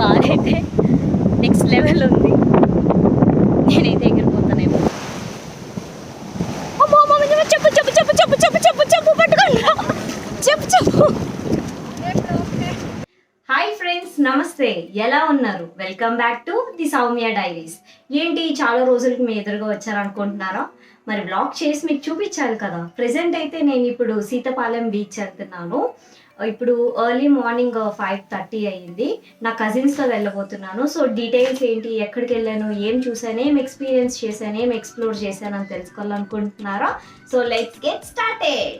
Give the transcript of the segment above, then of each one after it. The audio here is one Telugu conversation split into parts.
గాలి అయితే నెక్స్ట్ లెవెల్ ఉంది. నేనైతే ఎగిరిపోతానేమో. చెప్పు చెప్పు చెప్పు చెప్పు చెప్పు చెప్పు చెప్పు పట్టుకోండి చెప్పు చెప్పు. హాయ్ ఫ్రెండ్స్, నమస్తే, ఎలా ఉన్నారు? Welcome back to the Soumya diaries. ఏంటి చాలా రోజులకి మీ ఎదురుగా వచ్చారనుకుంటున్నారా? మరి బ్లాగ్ చేసి మీకు చూపించాలి కదా. ప్రెసెంట్ అయితే నేను ఇప్పుడు సీతపాలెం బీచ్ వెళ్తున్నాను. ఇప్పుడు ఎర్లీ మార్నింగ్ 5:30 అయ్యింది. నా కజిన్స్తో వెళ్ళబోతున్నాను. సో డీటెయిల్స్ ఏంటి, ఎక్కడికి వెళ్ళాను, ఏం చూసాను, ఏం ఎక్స్పీరియన్స్ చేశాను, ఏం ఎక్స్ప్లోర్ చేశాను అని తెలుసుకోవాలనుకుంటున్నారా? So let's get started.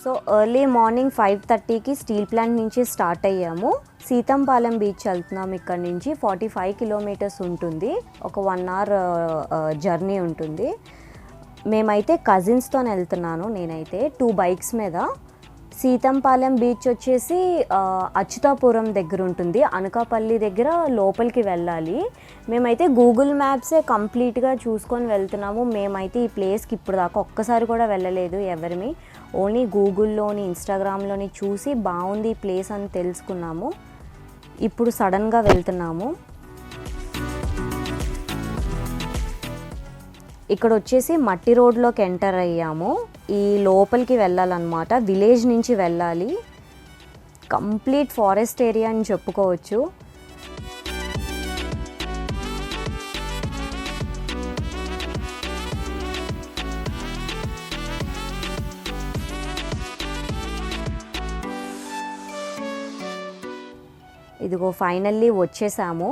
So early morning 5:30కి స్టీల్ ప్లాంట్ నుంచి స్టార్ట్ అయ్యాము. సీతంపాలెం బీచ్ వెళ్తున్నాము. ఇక్కడ నుంచి 45 కిలోమీటర్స్ ఉంటుంది. ఒక 1 అవర్ జర్నీ ఉంటుంది. మేమైతే కజిన్స్తో వెళ్తున్నాను. నేనైతే 2 బైక్స్ మీద. సీతంపాలెం బీచ్ వచ్చేసి అచ్యుతాపురం దగ్గర ఉంటుంది. అనకాపల్లి దగ్గర లోపలికి వెళ్ళాలి. మేమైతే గూగుల్ మ్యాప్సే కంప్లీట్గా చూసుకొని వెళ్తున్నాము. మేమైతే ఈ ప్లేస్కి ఇప్పుడు దాకా ఒక్కసారి కూడా వెళ్ళలేదు ఎవరిని. ఓన్లీ గూగుల్లోని, ఇన్స్టాగ్రామ్లోని చూసి బాగుంది ఈ ప్లేస్ అని తెలుసుకున్నాము. ఇప్పుడు సడన్గా వెళ్తున్నాము. ఇక్కడ వచ్చేసి మట్టి రోడ్లోకి ఎంటర్ అయ్యాము. ఈ లోపలికి వెళ్ళాలన్నమాట. విలేజ్ నుంచి వెళ్ళాలి. కంప్లీట్ ఫారెస్ట్ ఏరియా అని చెప్పుకోవచ్చు. ఇదిగో ఫైనల్లీ వచ్చేసాము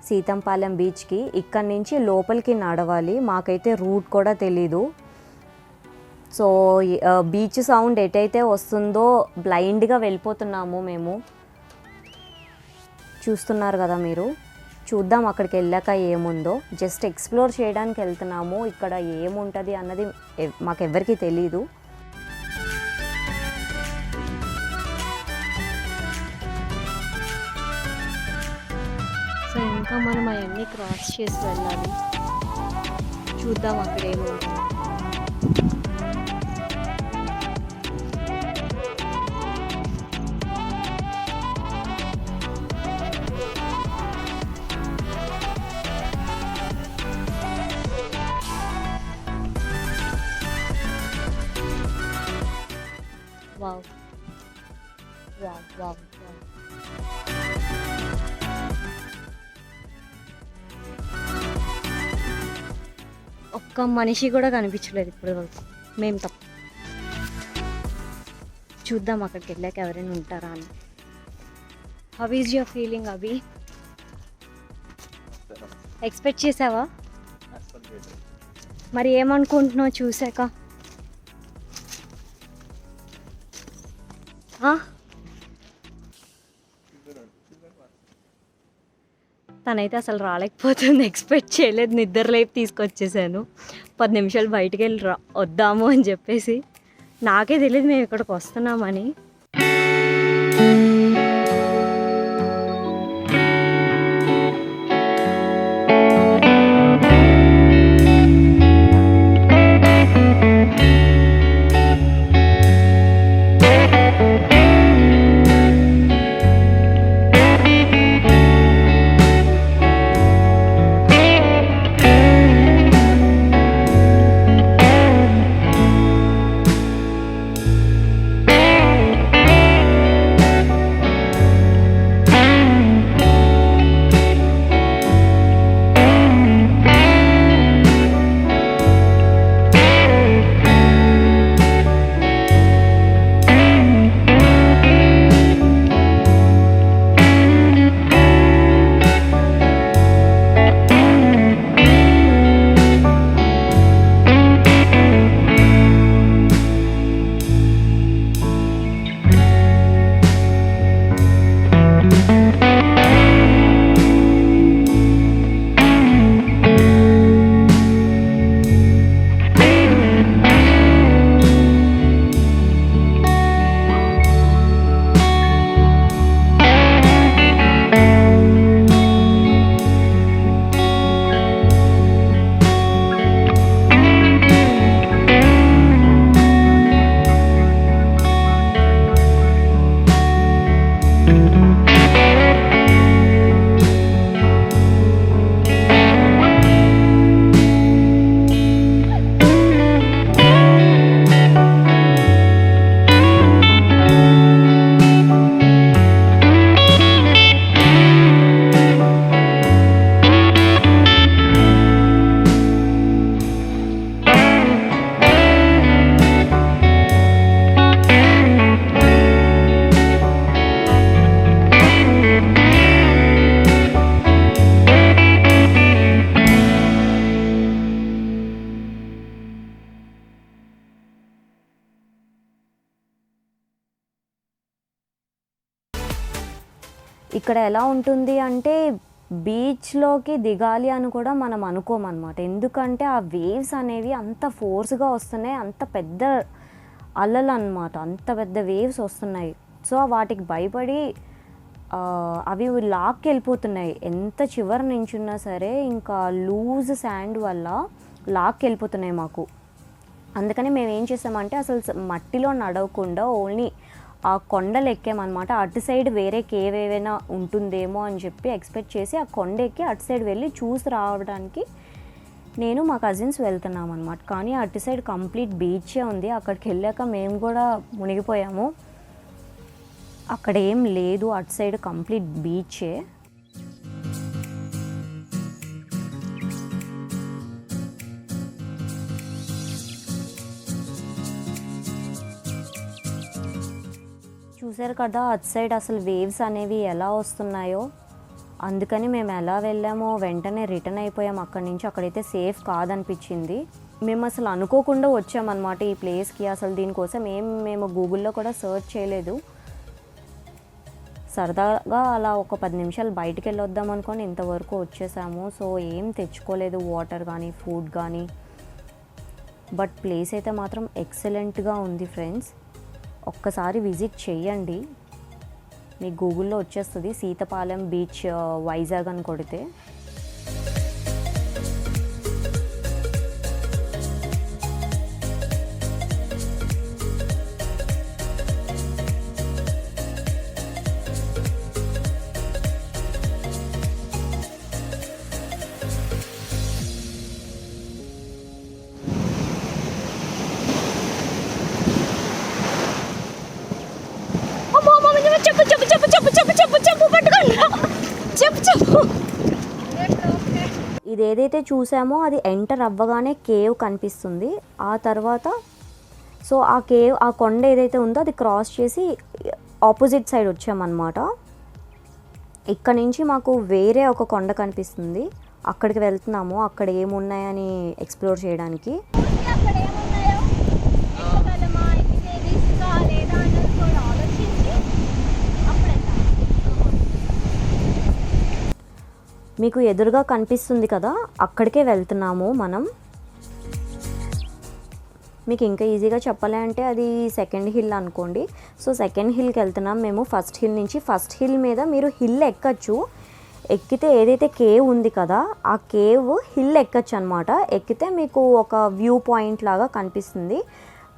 సీతంపాలెం బీచ్కి. ఇక్కడి నుంచి లోపలికి నడవాలి. మాకైతే రూట్ కూడా తెలీదు. సో బీచ్ సౌండ్ ఎటైతే వస్తుందో బ్లైండ్గా వెళ్ళిపోతున్నాము మేము. చూస్తున్నారు కదా మీరు. చూద్దాం అక్కడికి వెళ్ళాక ఏముందో. జస్ట్ ఎక్స్ప్లోర్ చేయడానికి వెళ్తున్నాము. ఇక్కడ ఏముంటుంది అన్నది మాకెవ్వరికీ తెలీదు. సో ఇంకా మనం అవన్నీ క్రాస్ చేసి వెళ్ళాలి. చూద్దాం అక్కడ ఏముంటుంది. Wow wow wow wow. ఒక్క మనిషి కూడా కనిపించలేదు ఇప్పుడు వరకు, మేము తప్ప. చూద్దాం అక్కడికి వెళ్ళాక ఎవరైనా ఉంటారా అని. How is your feeling Abhi? Expect చేసావా? మరి ఏమనుకుంటున్నావు చూసాక? తనైతే అసలు రాలేకపోతుంది. ఎక్స్పెక్ట్ చేయలేదు. నిద్ర లేపు తీసుకొచ్చేసాను. 10 నిమిషాలు బయటికి వెళ్ళి వద్దాము అని చెప్పేసి. నాకే తెలియదు మేము ఇక్కడికి వస్తున్నామని. ఇక్కడ ఎలా ఉంటుంది అంటే బీచ్లోకి దిగాలి అని కూడా మనం అనుకోమన్నమాట. ఎందుకంటే ఆ వేవ్స్ అనేవి అంత ఫోర్స్గా వస్తున్నాయి, అంత పెద్ద అలలు అన్నమాట, అంత పెద్ద వేవ్స్ వస్తున్నాయి. సో వాటికి భయపడి అవి లాక్కి వెళ్ళిపోతున్నాయి. ఎంత చివరి నించున్నా సరే ఇంకా లూజ్ శాండ్ వల్ల లాక్కి వెళ్ళిపోతున్నాయి మాకు. అందుకని మేము ఏం చేసామంటే అసలు మట్టిలో నడవకుండా ఓన్లీ ఆ కొండలు ఎక్కామన్నమాట. అటు సైడ్ వేరే కేవ్ ఏవైనా ఉంటుందేమో అని చెప్పి ఎక్స్పెక్ట్ చేసి ఆ కొండ ఎక్కి అటు సైడ్ వెళ్ళి చూసి రావడానికి నేను మా కజిన్స్ వెళ్తున్నాం అనమాట. కానీ అటు సైడ్ కంప్లీట్ బీచే ఉంది. అక్కడికి వెళ్ళాక మేము కూడా మునిగిపోయాము. అక్కడ ఏం లేదు, అటు సైడ్ కంప్లీట్ బీచే. చూసారు కదా అటు సైడ్ అసలు వేవ్స్ అనేవి ఎలా వస్తున్నాయో. అందుకని మేము ఎలా వెళ్ళామో వెంటనే రిటర్న్ అయిపోయాం అక్కడి నుంచి. అక్కడైతే సేఫ్ కాదనిపించింది. మేము అసలు అనుకోకుండా వచ్చామన్నమాట ఈ ప్లేస్కి. అసలు దీనికోసం మేము గూగుల్లో కూడా సర్చ్ చేయలేదు. సరదాగా అలా ఒక 10 నిమిషాలు బయటికి వెళ్ళొద్దాం అనుకొని ఇంతవరకు వచ్చేసాము. సో ఏం తెచ్చుకోలేదు, వాటర్ కానీ ఫుడ్ కానీ. బట్ ప్లేస్ అయితే మాత్రం ఎక్సలెంట్గా ఉంది ఫ్రెండ్స్. ఒక్కసారి విజిట్ చేయండి, మీకు గూగుల్లో వచ్చేస్తుంది సీతపాలెం బీచ్ వైజాగ్ అని కొడితే. ఇది ఏదైతే చూసామో అది ఎంటర్ అవ్వగానే కేవ్ కనిపిస్తుంది. ఆ తర్వాత సో ఆ కేవ్, ఆ కొండ ఏదైతే ఉందో అది క్రాస్ చేసి ఆపోజిట్ సైడ్ వచ్చామన్నమాట. ఇక్కడ నుంచి మాకు వేరే ఒక కొండ కనిపిస్తుంది, అక్కడికి వెళ్తున్నాము. అక్కడ ఏమున్నాయని ఎక్స్ప్లోర్ చేయడానికి. మీకు ఎదురుగా కనిపిస్తుంది కదా, అక్కడికే వెళ్తున్నాము మనం. మీకు ఇంకా ఈజీగా చెప్పాలి అంటే అది సెకండ్ హిల్ అనుకోండి. సో సెకండ్ హిల్కి వెళ్తున్నాం మేము ఫస్ట్ హిల్ నుంచి. ఫస్ట్ హిల్ మీద మీరు హిల్ ఎక్కచ్చు. ఎక్కితే ఏదైతే కేవ్ ఉంది కదా ఆ కేవ్ హిల్ ఎక్కచ్చు అనమాట. ఎక్కితే మీకు ఒక వ్యూ పాయింట్ లాగా కనిపిస్తుంది.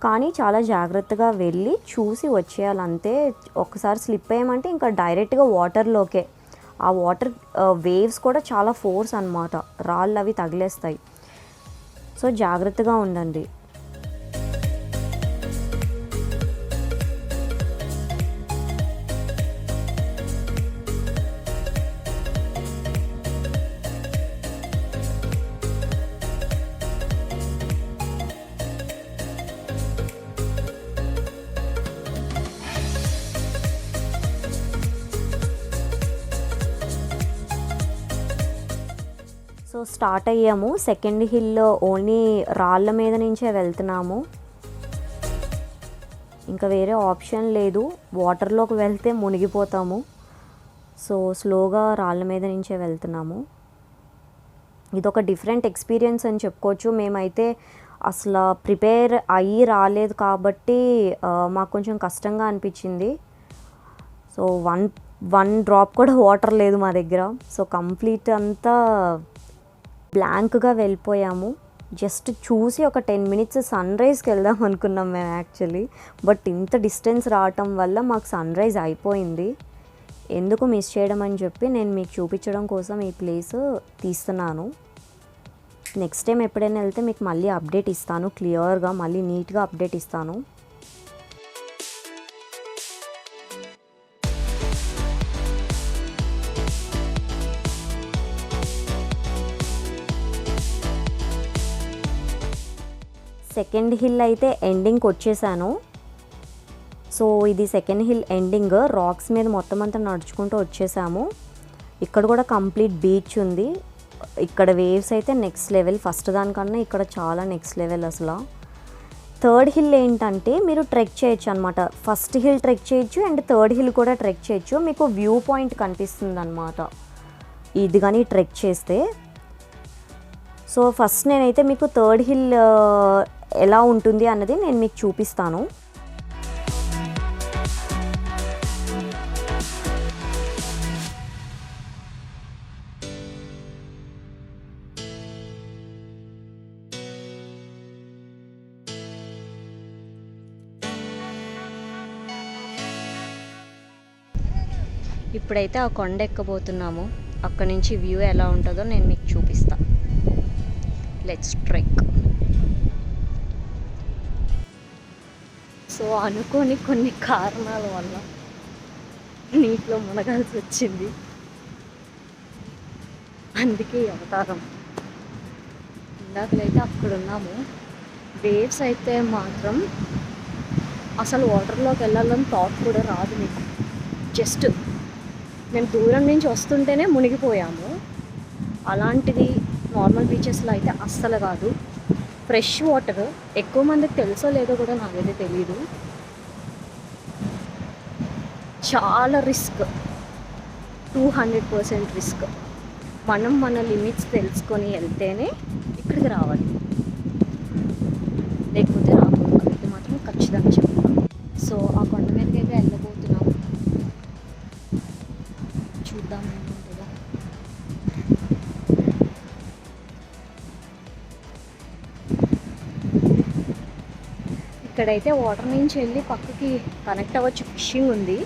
కానీ చాలా జాగ్రత్తగా వెళ్ళి చూసి వచ్చేయాలంతే. ఒకసారి స్లిప్ అయ్యామంటే ఇంకా డైరెక్ట్గా వాటర్లోకే. ఆ వాటర్ వేవ్స్ కూడా చాలా ఫోర్స్ అన్నమాట, రాళ్ళు అవి తగిలేస్తాయి. సో జాగ్రత్తగా ఉండండి. సో స్టార్ట్ అయ్యాము. సెకండ్ హిల్ ఓన్లీ రాళ్ళ మీద నుంచే వెళ్తున్నాము, ఇంకా వేరే ఆప్షన్ లేదు. వాటర్లోకి వెళ్తే మునిగిపోతాము. సో స్లోగా రాళ్ళ మీద నుంచే వెళ్తున్నాము. ఇదొక డిఫరెంట్ ఎక్స్పీరియన్స్ అని చెప్పుకోవచ్చు. మేమైతే అసలు ప్రిపేర్ అయ్యి రాలేదు కాబట్టి మాకు కొంచెం కష్టంగా అనిపించింది. సో వన్ డ్రాప్ కూడా వాటర్ లేదు మా దగ్గర. సో కంప్లీట్ అంతా బ్లాంక్గా వెళ్ళిపోయాము. జస్ట్ చూసి ఒక 10 మినిట్స్ సన్ రైజ్కి వెళ్దాం అనుకున్నాం మేము యాక్చువల్లీ. బట్ ఇంత డిస్టెన్స్ రావటం వల్ల మాకు సన్ రైజ్ అయిపోయింది. ఎందుకు మిస్ చేయడం అని చెప్పి నేను మీకు చూపించడం కోసం ఈ ప్లేస్ తీస్తున్నాను. నెక్స్ట్ టైం ఎప్పుడైనా వెళ్తే మీకు మళ్ళీ అప్డేట్ ఇస్తాను, క్లియర్గా మళ్ళీ నీట్గా అప్డేట్ ఇస్తాను. సెకండ్ హిల్ అయితే ఎండింగ్కి వచ్చేసాను. సో ఇది సెకండ్ హిల్ ఎండింగ్. రాక్స్ మీద మొత్తం అంతా నడుచుకుంటూ వచ్చేసాము. ఇక్కడ కూడా కంప్లీట్ బీచ్ ఉంది. ఇక్కడ వేవ్స్ అయితే నెక్స్ట్ లెవెల్. ఫస్ట్ దానికన్నా ఇక్కడ చాలా నెక్స్ట్ లెవెల్ అసలు. థర్డ్ హిల్ ఏంటంటే మీరు ట్రెక్ చేయొచ్చు అనమాట. ఫస్ట్ హిల్ ట్రెక్ చేయొచ్చు అండ్ థర్డ్ హిల్ కూడా ట్రెక్ చేయొచ్చు. మీకు వ్యూ పాయింట్ కనిపిస్తుంది అనమాట ఇది కానీ ట్రెక్ చేస్తే. సో ఫస్ట్ నేనైతే మీకు థర్డ్ హిల్ ఎలా ఉంటుంది అన్నది నేను మీకు చూపిస్తాను. ఇప్పుడైతే ఆ కొండ ఎక్కబోతున్నాము. అక్కడి నుంచి వ్యూ ఎలా ఉంటుందో నేను మీకు చూపిస్తా. Let's trek. సో అనుకోని కొన్ని కారణాల వల్ల నీటిలో మునగాల్సి వచ్చింది. అందుకే అవతారం. ఇందాకలైతే అక్కడ ఉన్నాము. వేవ్స్ అయితే మాత్రం అసలు వాటర్లోకి వెళ్ళాలని థాట్ కూడా రాదు మీకు. జస్ట్ మేము దూరం నుంచి వస్తుంటేనే మునిగిపోయాము. అలాంటిది నార్మల్ బీచెస్లో అయితే అస్సలు కాదు. Fresh water. ఎక్కువ మందికి తెలుసో లేదో కూడా నాకైతే తెలీదు. చాలా రిస్క్, 200% రిస్క్. మనం మన లిమిట్స్ తెలుసుకొని వెళ్తేనే ఇక్కడికి రావాలి, లేకపోతే రాకూడదు. అది మాత్రం ఖచ్చితంగా చెప్తాను. సో ఆ కొండ మీదకి అయితే వెళ్ళబోతున్నాం. చూద్దాం ఏముంటుందో. ఇక్కడైతే వాటర్ నుంచి వెళ్ళి పక్కకి కనెక్ట్ అవ్వచ్చు. ఫిషింగ్ ఉంది.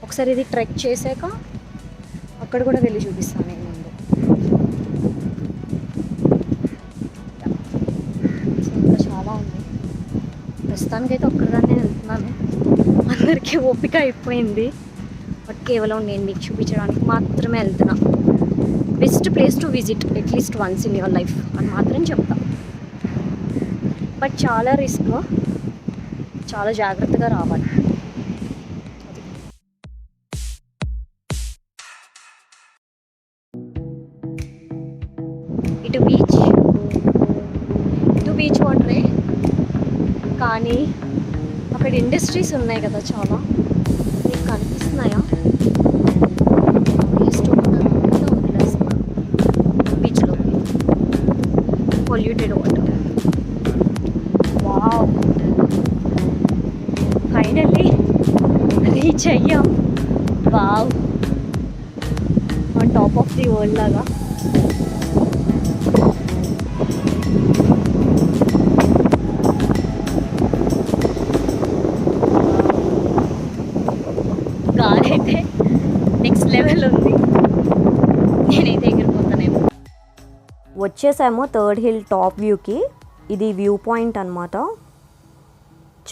ఒకసారి ఇది ట్రెక్ చేశాక అక్కడ కూడా వెళ్ళి చూపిస్తాను నేను ముందు. సో ఇంకా చాలా ఉంది. ప్రస్తుతానికైతే ఒక్కదాన్నే వెళ్తున్నాను. అందరికీ ఓపిక అయిపోయింది. బట్ కేవలం నేను మీకు చూపించడానికి మాత్రమే వెళ్తున్నా. Best place to visit at least once in your life అని మాత్రం చెప్తా. బట్ చాలా రిస్క్, చాలా జాగ్రత్తగా రావాలి. ఇటు బీచ్ వాటరే, కానీ అక్కడ ఇండస్ట్రీస్ ఉన్నాయి కదా చాలా. మీకు కనిపిస్తున్నాయా? వేస్ట్ వాటర్ అంతా వదిలేస్తున్నారు బీచ్లో. Polluted water. Wow, finally reach అయ్యాం. Wow, on top of the world లాగా. గాలి అయితే నెక్స్ట్ లెవెల్ ఉంది. నేనైతే ఎగిరిపోతానేమో. వచ్చేసాము థర్డ్ హిల్ టాప్ వ్యూకి. ఇది వ్యూ పాయింట్ అనమాట.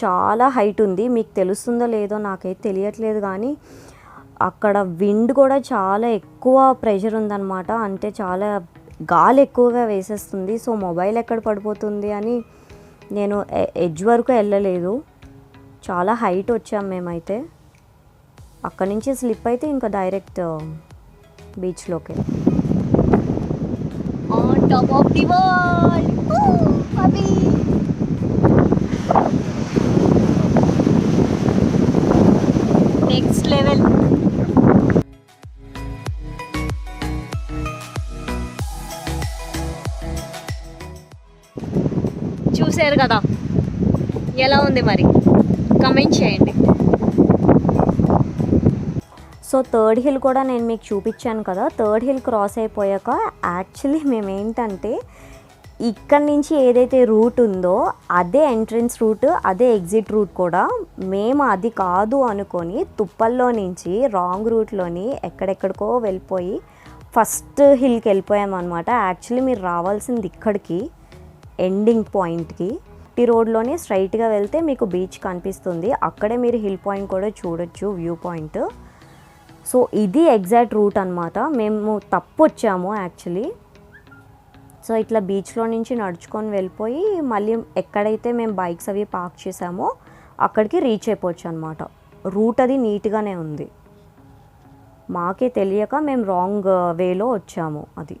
చాలా హైట్ ఉంది. మీకు తెలుస్తుందో లేదో నాకైతే తెలియట్లేదు, కానీ అక్కడ విండ్ కూడా చాలా ఎక్కువ ప్రెషర్ ఉందన్నమాట. అంటే చాలా గాలి ఎక్కువగా వేసేస్తుంది. సో మొబైల్ ఎక్కడ పడిపోతుంది అని నేను ఎడ్జ్ వరకు వెళ్ళలేదు. చాలా హైట్ వచ్చాం మేమైతే. అక్కడి నుంచి స్లిప్ అయితే ఇంకా డైరెక్ట్ బీచ్లోకి. On top of the world. Next level. చూసారు కదా ఎలా ఉంది, మరి కమెంట్ చేయండి. సో థర్డ్ హిల్ కూడా నేను మీకు చూపించాను కదా. థర్డ్ హిల్ క్రాస్ అయిపోయాక యాక్చువల్లీ మేమేంటంటే ఇక్కడ నుంచి ఏదైతే రూట్ ఉందో అదే ఎంట్రన్స్ రూట్, అదే ఎగ్జిట్ రూట్ కూడా. మేము అది కాదు అనుకొని తుప్పల్లో నుంచి రాంగ్ రూట్లోని ఎక్కడెక్కడికో వెళ్ళిపోయి ఫస్ట్ హిల్కి వెళ్ళిపోయామన్నమాట. యాక్చువల్లీ మీరు రావాల్సింది ఇక్కడికి, ఎండింగ్ పాయింట్కి. ఈ రోడ్లోనే స్ట్రైట్గా వెళ్తే మీకు బీచ్ కనిపిస్తుంది. అక్కడే మీరు హిల్ పాయింట్ కూడా చూడొచ్చు, వ్యూ పాయింట్. సో ఇది ఎగ్జాక్ట్ రూట్ అనమాట. మేము తప్పు వచ్చాము యాక్చువల్లీ. సో ఇట్లా బీచ్లో నుంచి నడుచుకొని వెళ్ళిపోయి మళ్ళీ ఎక్కడైతే మేము బైక్స్ అవి పార్క్ చేసామో అక్కడికి రీచ్ అయిపోవచ్చు అనమాట. రూట్ అది నీట్గానే ఉంది. మాకే తెలియక మేము రాంగ్ వేలో వచ్చాము. అది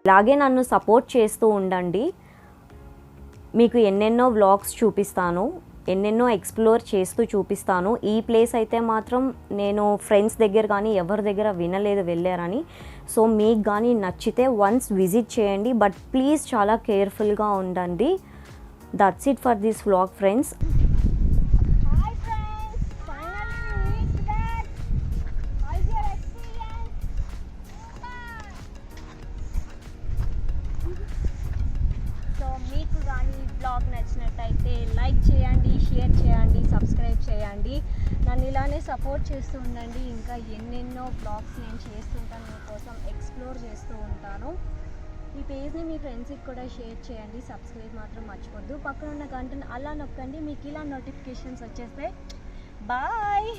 ఇలాగే నన్ను సపోర్ట్ చేస్తూ ఉండండి. మీకు ఎన్నెన్నో వ్లాగ్స్ చూపిస్తాను, ఎన్నెన్నో ఎక్స్ప్లోర్ చేస్తూ చూపిస్తాను. ఈ ప్లేస్ అయితే మాత్రం నేను ఫ్రెండ్స్ దగ్గర కానీ ఎవరి దగ్గర వినలేదు వెళ్ళారని. సో మీకు కానీ నచ్చితే వన్స్ విజిట్ చేయండి, బట్ ప్లీజ్ చాలా కేర్ఫుల్గా ఉండండి. That's it for this vlog friends. మీకు కానీ బ్లాగ్ నచ్చినట్టయితే లైక్ చేయండి, షేర్ చేయండి, సబ్స్క్రైబ్ చేయండి. నన్ను ఇలానే సపోర్ట్ చేస్తూ ఉండండి. ఇంకా ఎన్నెన్నో బ్లాగ్స్ నేను చేస్తుంటాను, మీకోసం ఎక్స్ప్లోర్ చేస్తూ ఉంటాను. ఈ పేజ్ని మీ ఫ్రెండ్స్కి కూడా షేర్ చేయండి. సబ్స్క్రైబ్ మాత్రం మర్చిపోద్దు. పక్కన ఉన్న గంటను అలా నొక్కండి, మీకు ఇలా నోటిఫికేషన్స్ వచ్చేస్తాయి. బాయ్.